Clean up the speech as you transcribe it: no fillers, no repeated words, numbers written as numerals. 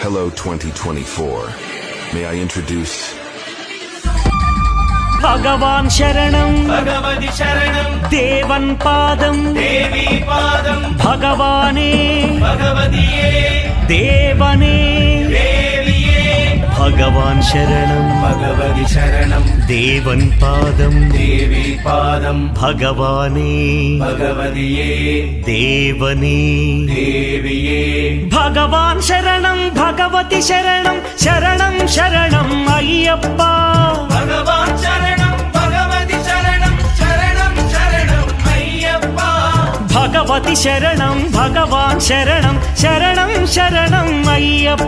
Hello 2024. May I introduce భగవాన్ శరణం భగవతి శరణం దేవన్ పాదం దేవి పాదం భగవానే భగవతియే దేవనే దేవియే భగవాన్ శరణం భగవతి శరణం దేవన్ పాదం దేవి పాదం భగవానే భగవతియే దేవనే దేవియే భగవాన్ శరణం భగవతి శరణం శరణం శరణం అయ్యప్ప భగవాన్ శరణం భగవతి శరణం శరణం శరణం అయ్యప్ప భగవతి శరణం భగవాన్ శరణం శరణం శరణం అయ్యప్ప